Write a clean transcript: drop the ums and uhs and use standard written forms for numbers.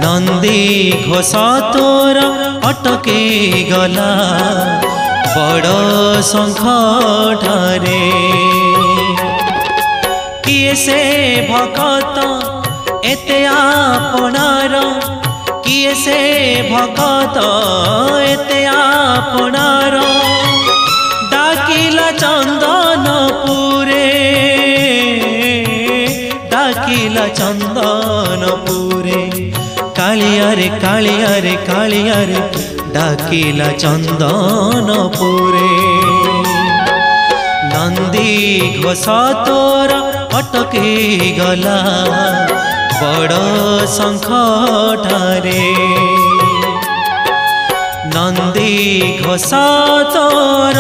नंदी घोष तोर अटके गला बड़ शंख ठारे किए से भगत एते आपणार किए से भगत एते आपणार डाकिला चंदनपुरे डाकिला चंदनपुरे कालिया रे कालिया रे कालिया रे डाकिला चंदनपुरे नंदी घोष तोर अटके गला बड़ शंख ठारे नंदी घोष तोर